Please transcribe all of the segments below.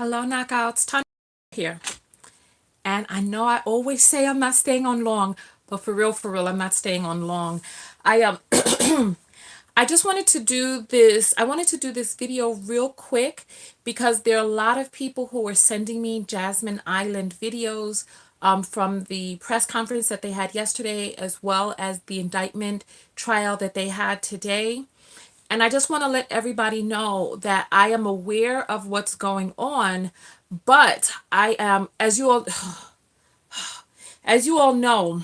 Hello, knockouts. Tonya here. And I know I always say I'm not staying on long, but for real, I'm not staying on long. I I just wanted to do this. I wanted to do this video real quick because there are a lot of people who are sending me Jasmine Eiland videos from the press conference that they had yesterday, as well as the indictment trial that they had today. And I just want to let everybody know that I am aware of what's going on, but I am, as you all know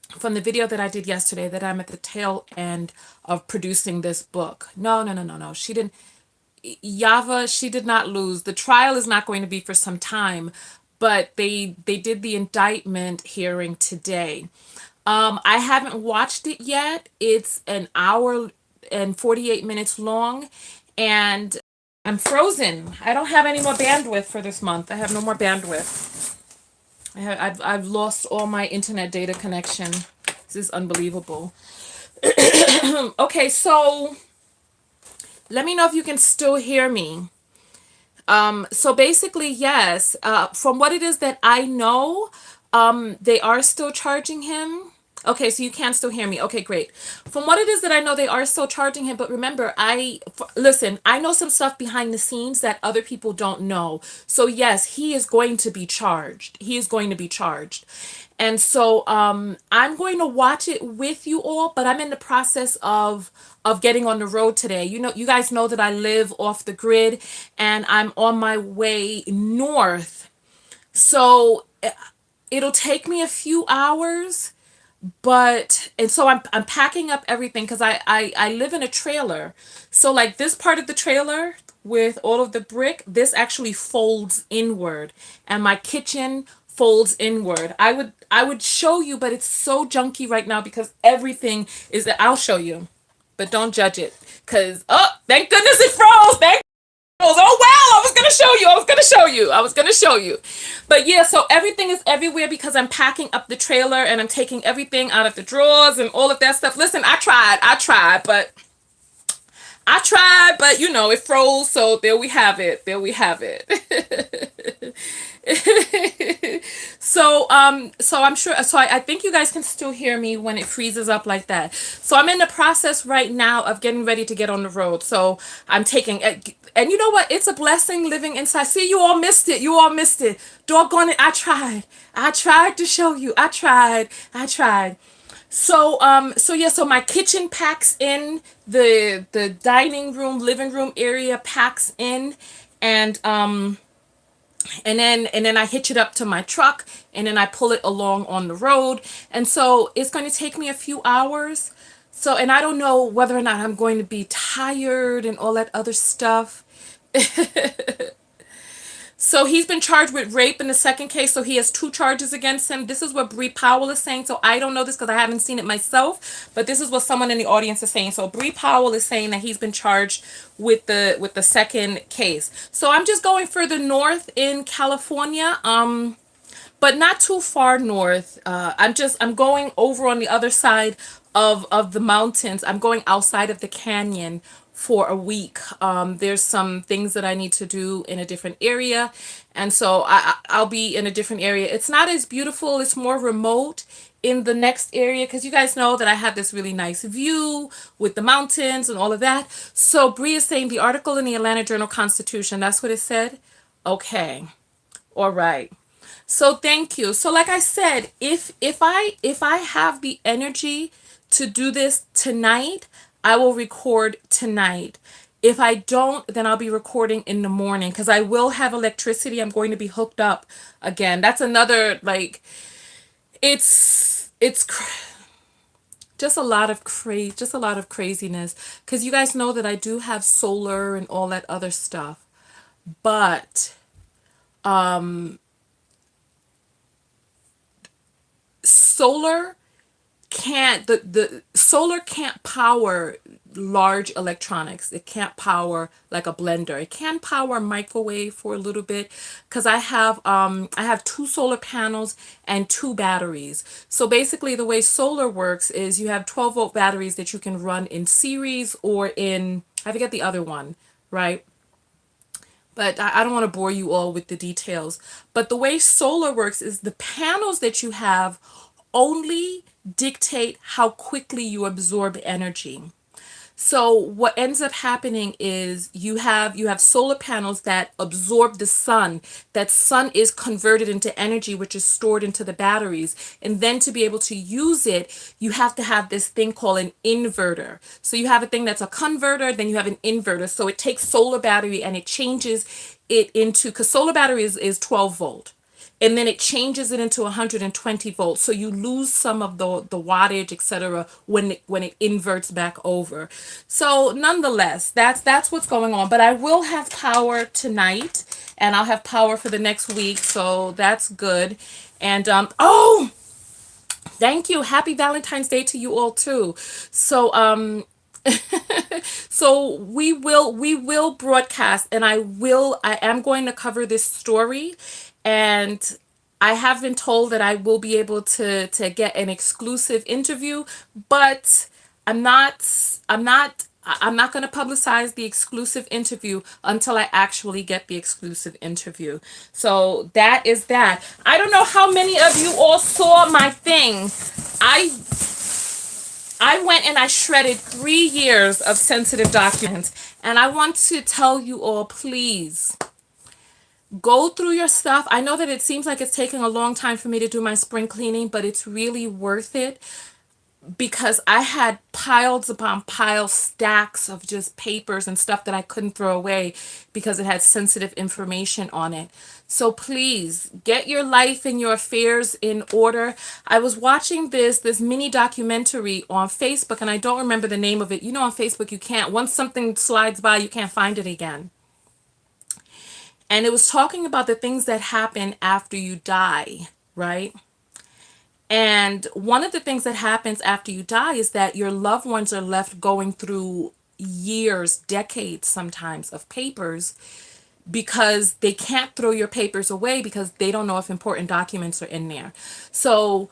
from the video that I did yesterday, that I'm at the tail end of producing this book. No, no, no, no, no. She didn't. Yava, she did not lose. The trial is not going to be for some time, but they did the indictment hearing today. I haven't watched it yet. It's an hour and 48 minutes long, and I'm frozen. I don't have any more bandwidth for this month. I have no more bandwidth. I've lost all my internet data connection. This is unbelievable. Okay, so let me know if you can still hear me. So basically, yes, from what it is that I know, they are still charging him. Okay, so you can still hear me. Okay, great. From what it is that I know, they are still charging him. But remember, listen, I know some stuff behind the scenes that other people don't know. So yes, he is going to be charged. He is going to be charged. And so I'm going to watch it with you all, but I'm in the process of getting on the road today. You know, you guys know that I live off the grid and I'm on my way north. So it'll take me a few hours, but and so I'm packing up everything because I live in a trailer. So like this part of the trailer with all of the brick, this actually folds inward, and my kitchen folds inward. I would show you, but it's so junky right now because everything is that I'll show you, but don't judge it because oh, thank goodness it froze. Thank goes, oh wow, I was gonna show you. I was gonna show you. But yeah, so everything is everywhere because I'm packing up the trailer and I'm taking everything out of the drawers and all of that stuff. Listen, I tried, but you know, it froze, so there we have it. There we have it. So I'm sure, so I think you guys can still hear me when it freezes up like that. So I'm in the process right now of getting ready to get on the road. So I'm taking it, and you know what? It's a blessing living inside. See, you all missed it. You all missed it. Doggone it. I tried to show you. I tried. So yeah, so my kitchen packs in, the dining room, living room area packs in, and and then I hitch it up to my truck, and then I pull it along on the road. And so it's going to take me a few hours. So, and I don't know whether or not I'm going to be tired and all that other stuff. So he's been charged with rape in the second case. So he has two charges against him. This is what Bree Powell is saying. So I don't know this because I haven't seen it myself, but this is what someone in the audience is saying. So Bree Powell is saying that he's been charged with the second case. So I'm just going further north in California. But not too far north. I'm going over on the other side of the mountains. I'm going outside of the canyon for a week. There's some things that I need to do in a different area, and so I'll be in a different area. It's not as beautiful. It's more remote in the next area because you guys know that I have this really nice view with the mountains and all of that. So Bree is saying the article in the Atlanta Journal-Constitution. That's what it said. Okay. All right. So thank you. So like I said, if I have the energy to do this tonight, I will record tonight. If I don't, then I'll be recording in the morning because I will have electricity. I'm going to be hooked up again. That's another like just a lot of craziness because you guys know that I do have solar and all that other stuff. But solar the solar can't power large electronics. It can't power like a blender. It can power a microwave for a little bit because I have two solar panels and two batteries. So basically the way solar works is you have 12-volt batteries that you can run in series or in, I forget the other one, right? but I don't want to bore you all with the details. But the way solar works is the panels that you have only dictate how quickly you absorb energy. So what ends up happening is you have solar panels that absorb the sun. That sun is converted into energy, which is stored into the batteries. And then to be able to use it, you have to have this thing called an inverter. So you have a thing that's a converter, then you have an inverter. So it takes solar battery and it changes it into, because solar battery is 12 volt, and then it changes it into 120 volts, so you lose some of the wattage, etc., when it inverts back over. So nonetheless, that's what's going on. But I will have power tonight, and I'll have power for the next week, so that's good. And oh, thank you, happy Valentine's Day to you all too. So so we will broadcast, and I am going to cover this story, and I have been told that I will be able to get an exclusive interview, but I'm not I'm not going to publicize the exclusive interview until I actually get the exclusive interview. So that is that. I don't know how many of you all saw my thing. I I went and I shredded 3 years of sensitive documents. And I want to tell you all, please go through your stuff. I know that it seems like it's taking a long time for me to do my spring cleaning, but it's really worth it, because I had piles upon piles, stacks of just papers and stuff that I couldn't throw away because it had sensitive information on it. So please get your life and your affairs in order. I was watching this mini documentary on Facebook, and I don't remember the name of it. You know, on Facebook you can't, once something slides by, you can't find it again. And it was talking about the things that happen after you die, right? And one of the things that happens after you die is that your loved ones are left going through years, decades sometimes, of papers, because they can't throw your papers away because they don't know if important documents are in there. So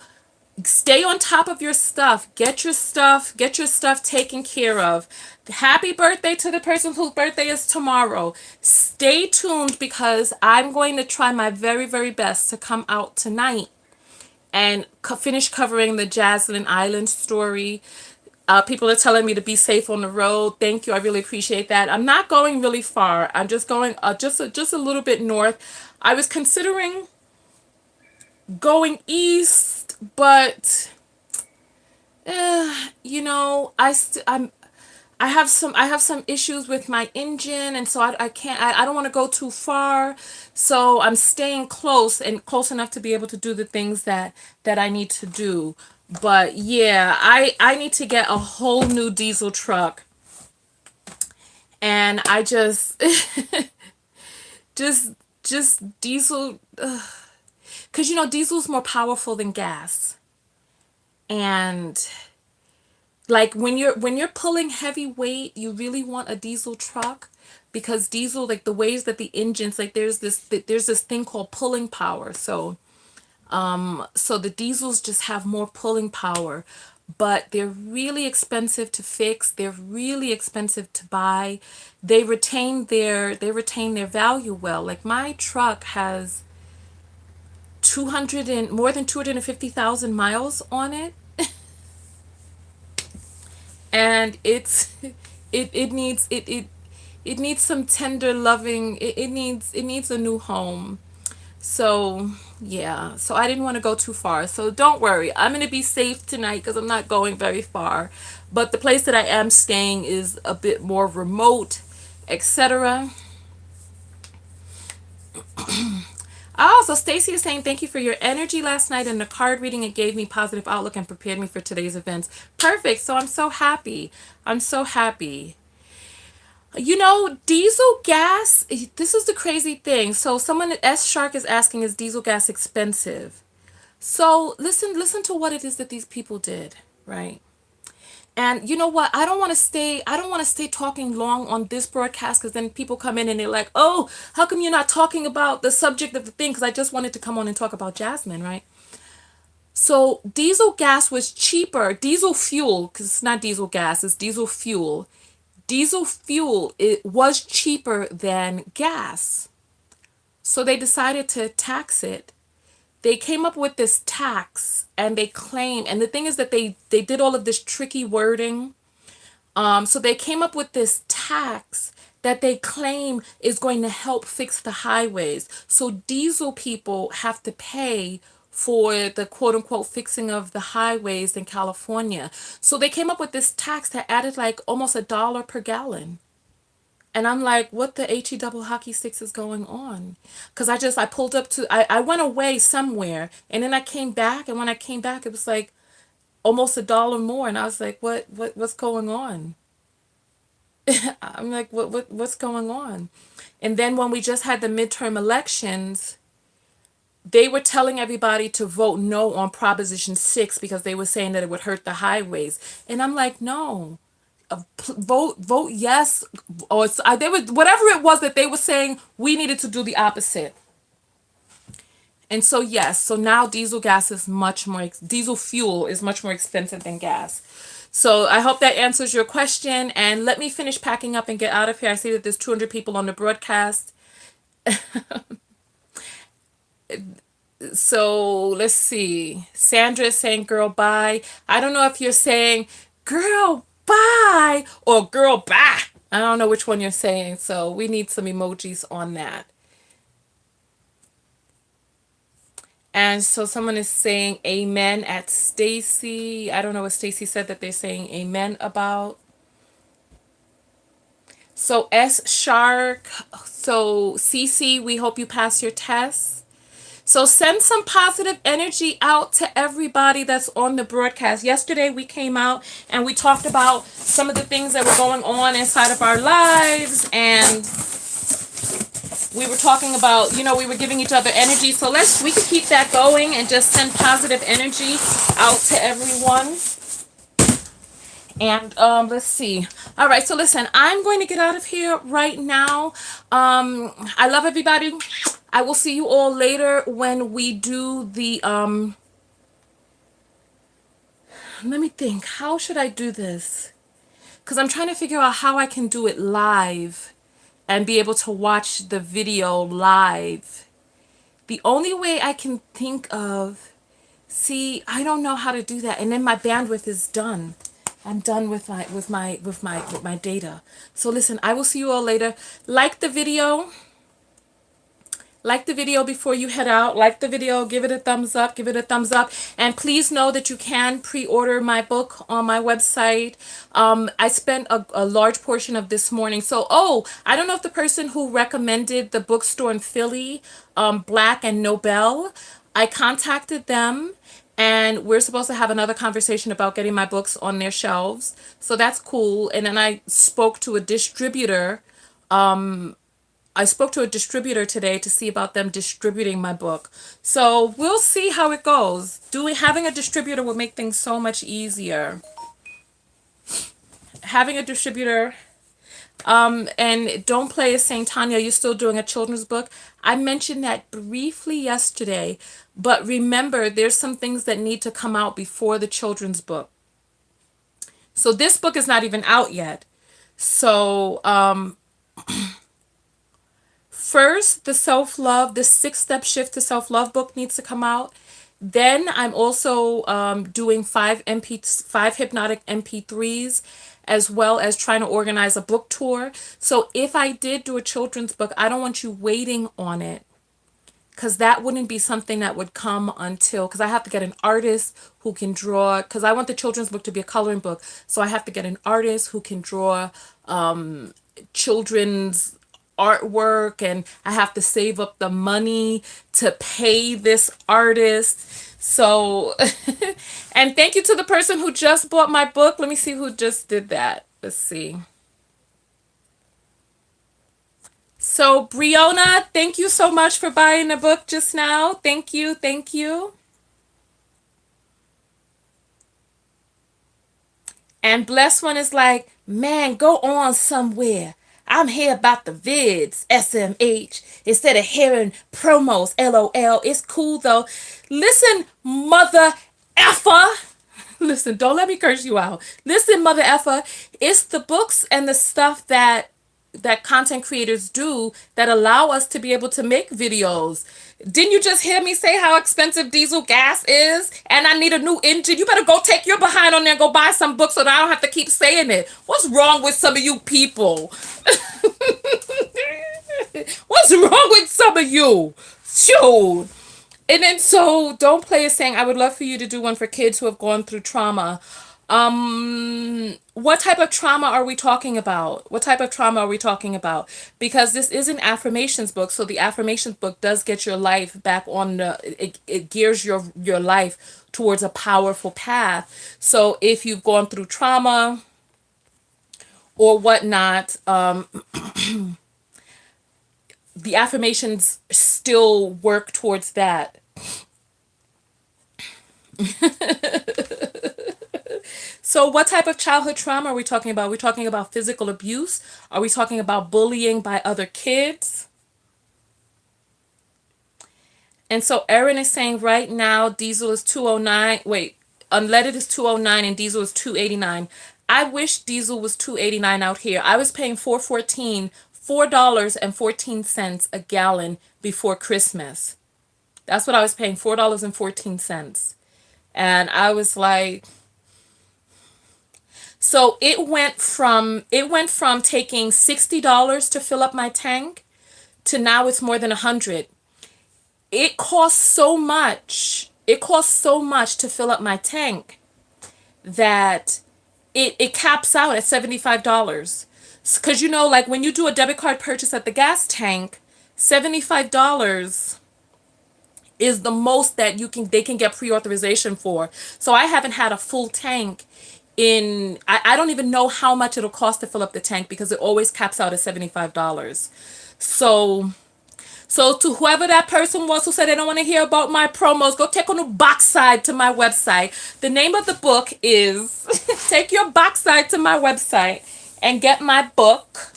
stay on top of your stuff. Get your stuff taken care of. Happy birthday to the person whose birthday is tomorrow. Stay tuned, because I'm going to try my very, very best to come out tonight and finish covering the Jasmine Eiland story. People are telling me to be safe on the road. Thank you. I really appreciate that. I'm not going really far. I'm just going just a little bit north. I was considering going east, but you know, I have some issues with my engine, and so I can't, I don't want to go too far. So I'm staying close, and close enough to be able to do the things that I need to do. But yeah, I need to get a whole new diesel truck, and I just just diesel, cuz diesel's more powerful than gas. And like when you're pulling heavy weight, you really want a diesel truck, because diesel, like the ways that the engines, like there's this thing called pulling power. So the diesels just have more pulling power, but they're really expensive to fix. They're really expensive to buy. They retain their value well. Like my truck has 200 and more than 250,000 miles on it, and it needs some tender loving. It needs a new home. So yeah, so I didn't want to go too far. So don't worry, I'm gonna be safe tonight because I'm not going very far. But the place that I am staying is a bit more remote, etc. Oh, so Stacy is saying thank you for your energy last night and the card reading. It gave me positive outlook and prepared me for today's events. Perfect. So I'm so happy. I'm so happy. Diesel gas, this is the crazy thing. So someone at S Shark is asking, is diesel gas expensive? So listen to what it is that these people did, right? And you know what? I don't want to stay talking long on this broadcast, because then people come in and they're like, "Oh, how come you're not talking about the subject of the thing?" Because I just wanted to come on and talk about Jasmine, right? So diesel gas was cheaper. Diesel fuel, because it's not diesel gas, it's diesel fuel. diesel fuel, it was cheaper than gas. So they decided to tax it. They came up with this tax and they claim, and the thing is that they did all of this tricky wording. So they came up with this tax that they claim is going to help fix the highways. So diesel people have to pay for the quote unquote fixing of the highways in California. So they came up with this tax that added like almost $1 per gallon. And I'm like, what the HE double hockey sticks is going on? Because I pulled up to, I went away somewhere and then I came back. And when I came back, it was like almost $1 more. And I was like, what's going on? I'm like, what's going on? And then when we just had the midterm elections, they were telling everybody to vote no on Proposition 6 because they were saying that it would hurt the highways. And I'm like, no, vote yes. Or they were, whatever it was that they were saying, we needed to do the opposite. And so, yes, so now diesel fuel is much more expensive than gas. So I hope that answers your question. And let me finish packing up and get out of here. I see that there's 200 people on the broadcast. So let's see. Sandra is saying girl bye. I don't know if you're saying girl bye or girl bye. I don't know which one you're saying. So we need some emojis on that. And so someone is saying amen at Stacy. I don't know what Stacy said that they're saying amen about. So S Shark. So CC, we hope you pass your test. So send some positive energy out to everybody that's on the broadcast. Yesterday we came out and we talked about some of the things that were going on inside of our lives, and we were talking about, we were giving each other energy. So we could keep that going and just send positive energy out to everyone. And let's see. All right, so listen, I'm going to get out of here right now. I love everybody. I will see you all later when we do the let me think. How should I do this? Because I'm trying to figure out how I can do it live and be able to watch the video live. The only way I can think of, see, I don't know how to do that. And then my bandwidth is done. I'm done with my data. So listen, I will see you all later. Like the video. Like the video before you head out. Like the video. Give it a thumbs up. Give it a thumbs up. And please know that you can pre-order my book on my website. I spent a large portion of this morning. So, I don't know if the person who recommended the bookstore in Philly, Black and Nobel, I contacted them. And we're supposed to have another conversation about getting my books on their shelves. So that's cool. And then I spoke to a distributor. I spoke to a distributor today to see about them distributing my book. So we'll see how it goes. Having a distributor will make things so much easier. Having a distributor. And Don't Play is saying, Tonya, you're still doing a children's book. I mentioned that briefly yesterday, but remember, there's some things that need to come out before the children's book. So this book is not even out yet. So, first, the 6-step shift to self-love book needs to come out. Then I'm also doing 5 hypnotic MP3s, as well as trying to organize a book tour. So if I did do a children's book, I don't want you waiting on it, because that wouldn't be something that would come until, because I have to get an artist who can draw, because I want the children's book to be a coloring book. So I have to get an artist who can draw children's artwork, and I have to save up the money to pay this artist. So, and thank you to the person who just bought my book. Let me see who just did that. Let's see. So, Briona, thank you so much for buying the book just now. Thank you. Thank you. And Blessed One is like, man, go on somewhere. I'm here about the vids, SMH, instead of hearing promos, LOL. It's cool though. Listen, mother effer. Listen, don't let me curse you out. Listen, mother effer, it's the books and the stuff that content creators do that allow us to be able to make videos. Didn't you just hear me say how expensive diesel gas is? And I need a new engine. You better go take your behind on there and go buy some books so that I don't have to keep saying it. What's wrong with some of you people? What's wrong with some of you? Shoot. And then so Don't Play is saying, I would love for you to do one for kids who have gone through trauma. What type of trauma are we talking about? What type of trauma are we talking about? Because this is an affirmations book, so the affirmations book does get your life back on it gears your life towards a powerful path. So if you've gone through trauma or whatnot, the affirmations still work towards that. So what type of childhood trauma are we talking about? Are we talking about physical abuse? Are we talking about bullying by other kids? And so Erin is saying right now diesel is 209. Wait, unleaded is 209 and diesel is 289. I wish diesel was 289 out here. I was paying $4.14 a gallon before Christmas. That's what I was paying, $4.14. And I was like, so it went from taking $60 to fill up my tank to now it's more than 100. It costs so much. It costs so much to fill up my tank that it caps out at $75. Because like when you do a debit card purchase at the gas tank, $75 is the most that they can get pre-authorization for. So I haven't had a full tank in I don't even know how much it'll cost to fill up the tank because it always caps out at $75. So to whoever that person was who said they don't want to hear about my promos, go take on the box side to my website. The name of the book is take your box side to my website and get my book.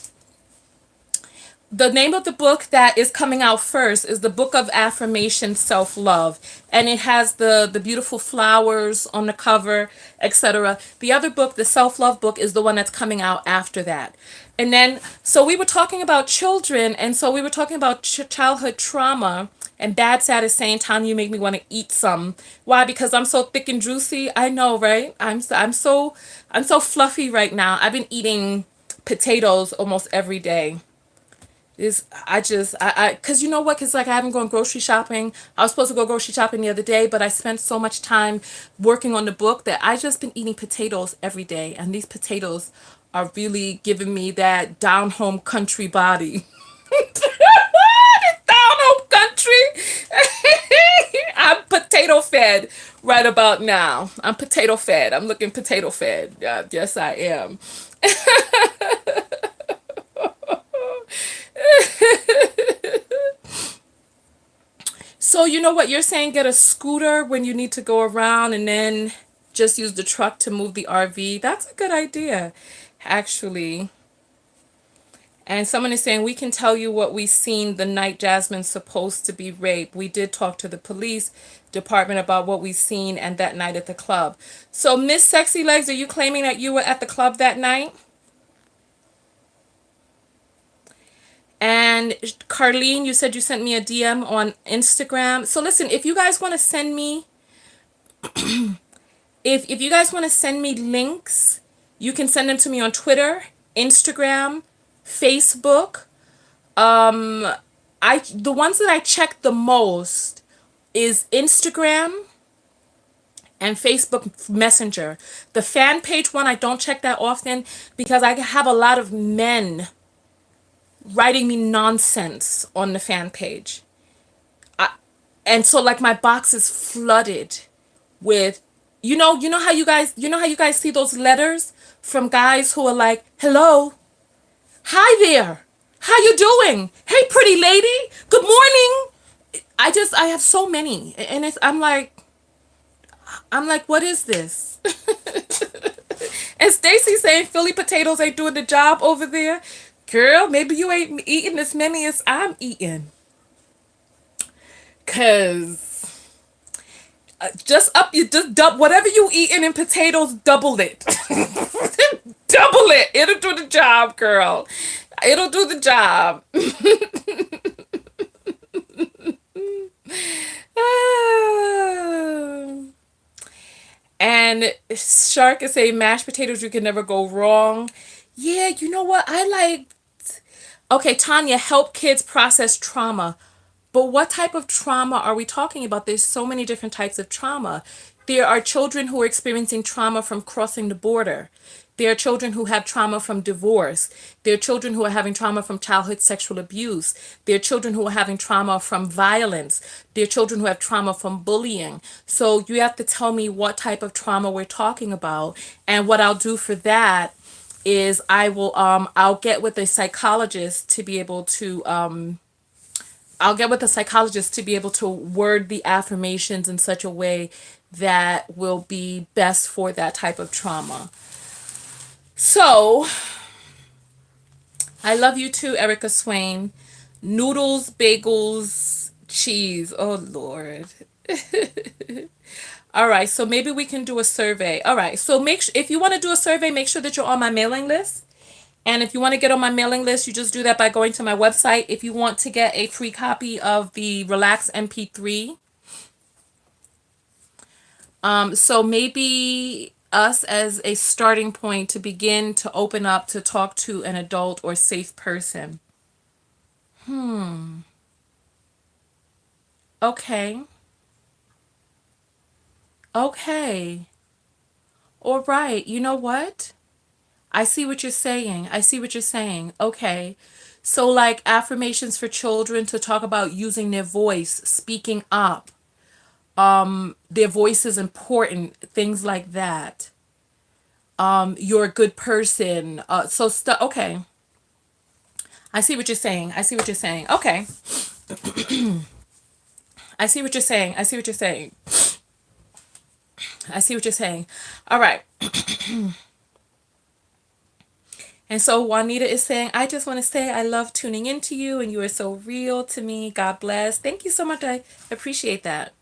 The name of the book that is coming out first is the Book of Affirmation Self-Love. And it has the beautiful flowers on the cover, etc. The other book, the self-love book, is the one that's coming out after that. And then, so we were talking about children, and so we were talking about childhood trauma. And Bad Sad is saying, Tanya, you make me want to eat some. Why? Because I'm so thick and juicy. I know, right? I'm so fluffy right now. I've been eating potatoes almost every day. Cause you know what? Cause like I haven't gone grocery shopping. I was supposed to go grocery shopping the other day, but I spent so much time working on the book that I just been eating potatoes every day. And these potatoes are really giving me that down home country body. Down home country. I'm potato fed right about now. I'm potato fed. I'm looking potato fed. Yes, I am. So you know what you're saying? Get a scooter when you need to go around and then just use the truck to move the RV. That's a good idea, actually. And someone is saying, we can tell you what we seen the night Jasmine's supposed to be raped. We did talk to the police department about what we seen and that night at the club. So Miss Sexy Legs, are you claiming that you were at the club that night? And Carlene, you said you sent me a DM on Instagram. So listen, if you guys want to send me, if you guys want to send me links, you can send them to me on Twitter, Instagram, Facebook. The ones that I check the most is Instagram and Facebook Messenger. The fan page one, I don't check that often because I have a lot of men writing me nonsense on the fan page. And so like my box is flooded with you know how you guys see those letters from guys who are like, "Hello, hi there. How you doing? Hey pretty lady. Good morning." I have so many and I'm like, what is this? And Stacy saying Philly potatoes ain't doing the job over there. Girl, maybe you ain't eating as many as I'm eating. Cause Just up, you just double whatever you eating in potatoes, double it. Double it. It'll do the job, girl. It'll do the job. And Shark is saying mashed potatoes, you can never go wrong. Yeah, you know what? I like. Okay, Tanya, help kids process trauma. But what type of trauma are we talking about? There's so many different types of trauma. There are children who are experiencing trauma from crossing the border. There are children who have trauma from divorce. There are children who are having trauma from childhood sexual abuse. There are children who are having trauma from violence. There are children who have trauma from bullying. So you have to tell me what type of trauma we're talking about. And what I'll do for that is I'll get with a psychologist to be able to word the affirmations in such a way that will be best for that type of trauma. So, I love you too, Erica Swain. Noodles, bagels, cheese. Oh, Lord. All right, so maybe we can do a survey. All right, so if you want to do a survey, make sure that you're on my mailing list. And if you want to get on my mailing list, you just do that by going to my website. If you want to get a free copy of the Relax MP3, so maybe us as a starting point to begin to open up to talk to an adult or safe person. Okay. Okay. All right. You know what? I see what you're saying. I see what you're saying. Okay. So, like affirmations for children to talk about using their voice, speaking up. Their voice is important. Things like that. You're a good person. Okay. I see what you're saying. I see what you're saying. Okay. I see what you're saying. I see what you're saying. I see what you're saying. All right. And so Juanita is saying, I just want to say I love tuning into you and you are so real to me. God bless. Thank you so much. I appreciate that.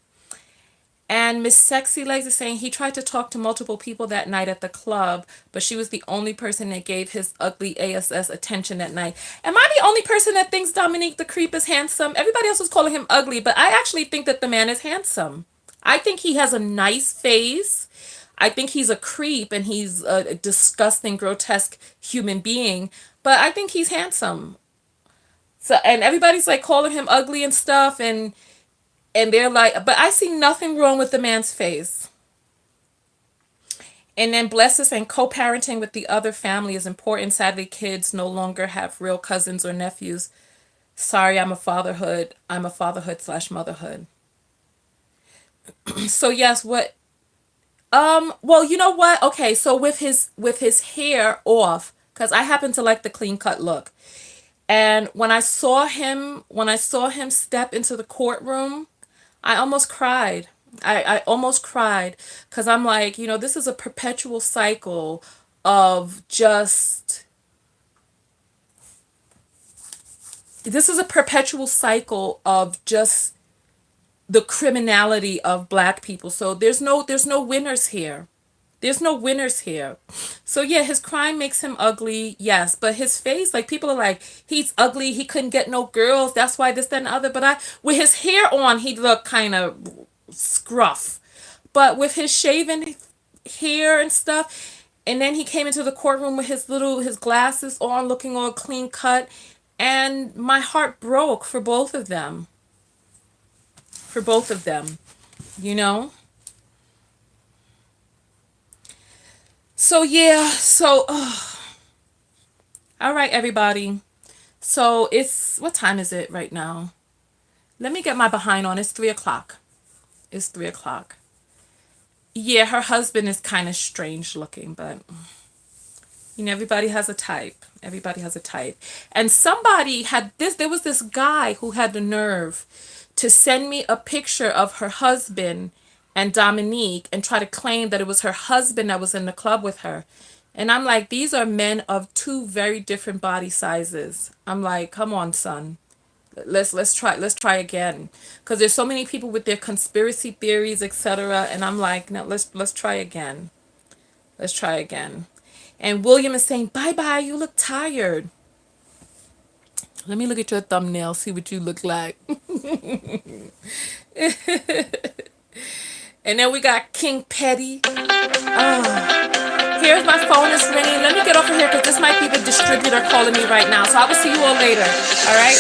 And Miss Sexy Legs is saying he tried to talk to multiple people that night at the club, but she was the only person that gave his ugly ASS attention that night. Am I the only person that thinks Dominique the Creep is handsome? Everybody else was calling him ugly, but I actually think that the man is handsome. I think he has a nice face. I think he's a creep and he's a disgusting, grotesque human being, but I think he's handsome. So, and everybody's like calling him ugly and stuff, and they're like, but I see nothing wrong with the man's face. And then Bless is saying co-parenting with the other family is important. Sadly, kids no longer have real cousins or nephews. Sorry, I'm a fatherhood slash motherhood. So yes, well, you know what? Okay, so with his hair off, because I happen to like the clean cut look. And when I saw him step into the courtroom, I almost cried. I almost cried because I'm like, this is a perpetual cycle of just, this is a perpetual cycle of just the criminality of black people. So there's no winners here. There's no winners here. So yeah, his crime makes him ugly, yes, but his face, like people are like, he's ugly, he couldn't get no girls, that's why this, that, and the other. But with his hair on, he looked kind of scruff. But with his shaven hair and stuff, and then he came into the courtroom with his glasses on, looking all clean cut, and my heart broke for both of them. For both of them, you know? So yeah, all right, everybody. So what time is it right now? Let me get my behind on. It's 3 o'clock. It's 3 o'clock. Yeah, her husband is kind of strange looking, but everybody has a type. Everybody has a type. And there was this guy who had the nerve to send me a picture of her husband and Dominique and try to claim that it was her husband that was in the club with her. And I'm like, these are men of two very different body sizes. I'm like, come on, son. Let's try again, because there's so many people with their conspiracy theories, etc. And I'm like, no, let's try again. Let's try again. And William is saying, bye bye, you look tired. Let me look at your thumbnail, see what you look like. And then we got King Petty. Here's my phone is ringing. Let me get off of here because this might be the distributor calling me right now. So I will see you all later. All right.